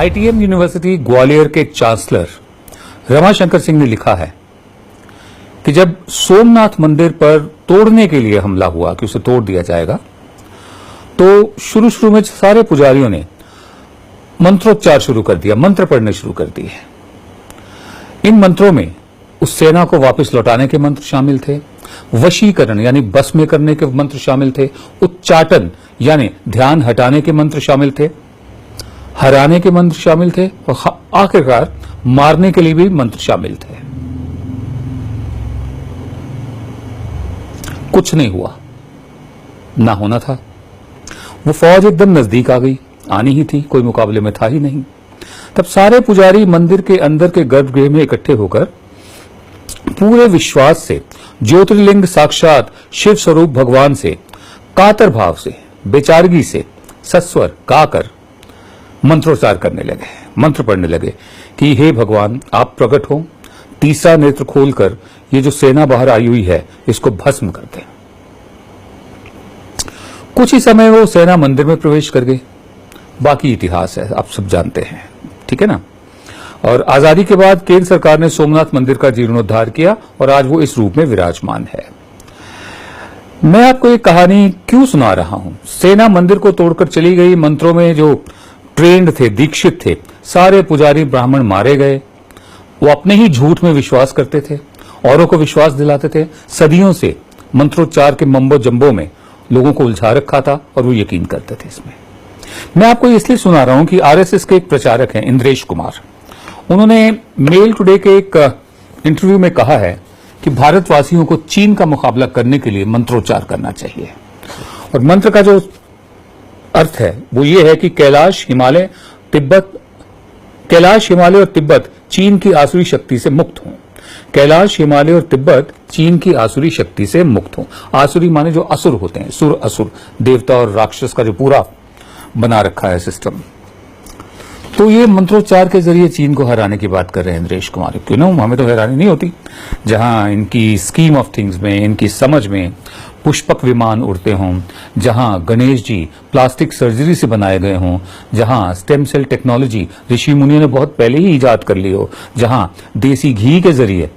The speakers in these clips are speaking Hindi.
आईटीएम यूनिवर्सिटी ग्वालियर के चांसलर रमाशंकर सिंह ने लिखा है कि जब सोमनाथ मंदिर पर तोड़ने के लिए हमला हुआ कि उसे तोड़ दिया जाएगा, तो शुरू में सारे पुजारियों ने मंत्रोच्चार शुरू कर दिया, मंत्र पढ़ने शुरू कर दिए। इन मंत्रों में उस सेना को वापस लौटाने के मंत्र शामिल थे, वशीकरण यानी बस में करने के मंत्र शामिल थे, उच्चाटन यानी ध्यान हटाने के मंत्र शामिल थे, हराने के मंत्र शामिल थे और आखिरकार मारने के लिए भी मंत्र शामिल थे। कुछ नहीं हुआ, ना होना था। वो फौज एकदम नजदीक आ गई, आनी ही थी, कोई मुकाबले में था ही नहीं। तब सारे पुजारी मंदिर के अंदर के गर्भगृह में इकट्ठे होकर पूरे विश्वास से ज्योतिर्लिंग साक्षात शिव स्वरूप भगवान से कातर भाव से, बेचारगी से सस्वर गाकर मंत्रोच्चार करने लगे, मंत्र पढ़ने लगे कि हे भगवान आप प्रकट हो, तीसरा नेत्र खोलकर ये जो सेना बाहर आई हुई है इसको भस्म कर दें। कुछ ही समय वो सेना मंदिर में प्रवेश कर गई। बाकी इतिहास है, आप सब जानते हैं, ठीक है ना। और आजादी के बाद केंद्र सरकार ने सोमनाथ मंदिर का जीर्णोद्धार किया और आज वो इस रूप में विराजमान है। मैं आपको एक कहानी क्यों सुना रहा हूं? सेना मंदिर को तोड़कर चली गई, मंत्रों में जो ट्रेंड थे, दीक्षित थे, सारे पुजारी ब्राह्मण मारे गए। वो अपने ही झूठ में विश्वास करते थे, औरों को विश्वास दिलाते थे। सदियों से मंत्रोच्चार के मम्बो जम्बो में लोगों को उलझा रखा था और वो यकीन करते थे इसमें। मैं आपको इसलिए सुना रहा हूं कि आरएसएस के एक प्रचारक हैं इंद्रेश कुमार, उन्होंने मेल टुडे के एक इंटरव्यू में कहा है कि भारतवासियों को चीन का मुकाबला करने के लिए मंत्रोच्चार करना चाहिए। और मंत्र का जो अर्थ है वो ये है कि कैलाश हिमालय और तिब्बत चीन की आसुरी शक्ति से मुक्त हों। कैलाश हिमालय और तिब्बत चीन की आसुरी शक्ति से मुक्त हों। आसुरी माने जो असुर होते हैं, सुर असुर, देवता और राक्षस का जो पूरा बना रखा है सिस्टम। तो ये मंत्रोच्चार के जरिए चीन को हराने की बात कर रहे हैं इंद्रेश कुमार। क्यों ना, हमें तो हैरानी नहीं होती। जहां इनकी स्कीम ऑफ थिंग्स में, इनकी समझ में पुष्पक विमान उड़ते हों, जहां गणेश जी प्लास्टिक सर्जरी से बनाए गए हों, जहां स्टेम सेल टेक्नोलॉजी ऋषि मुनियों ने बहुत पहले ही इजाद कर ली हो, जहां देसी घी के जरिए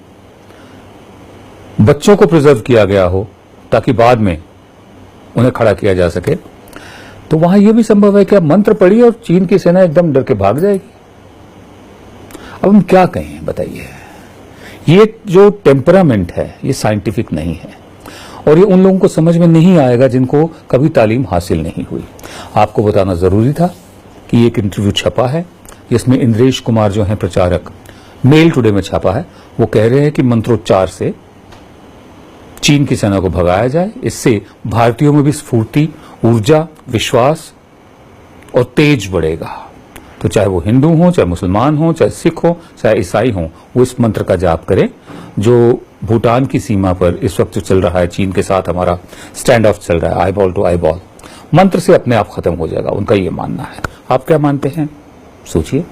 बच्चों को प्रिजर्व किया गया हो ताकि बाद में उन्हें खड़ा किया जा सके, तो वहां यह भी संभव है कि आप मंत्र पढ़िए और चीन की सेना एकदम डर के भाग जाएगी। अब हम क्या कहें बताइए? ये जो टेम्परामेंट है ये साइंटिफिक नहीं है और ये उन लोगों को समझ में नहीं आएगा जिनको कभी तालीम हासिल नहीं हुई। आपको बताना जरूरी था कि एक इंटरव्यू छपा है जिसमें इंद्रेश कुमार जो है प्रचारक, मेल टुडे में छपा है। वो कह रहे हैं कि मंत्रोच्चार से चीन की सेना को भगाया जाए, इससे भारतीयों में भी स्फूर्ति, ऊर्जा, विश्वास और तेज बढ़ेगा। तो चाहे वो हिंदू हो, चाहे मुसलमान हो, चाहे सिख हो, चाहे ईसाई हो, वो इस मंत्र का जाप करें जो भूटान की सीमा पर इस वक्त जो चल रहा है, चीन के साथ हमारा स्टैंड ऑफ चल रहा है, eyeball to eyeball, मंत्र से अपने आप खत्म हो जाएगा, उनका ये मानना है। आप क्या मानते हैं? सोचिए।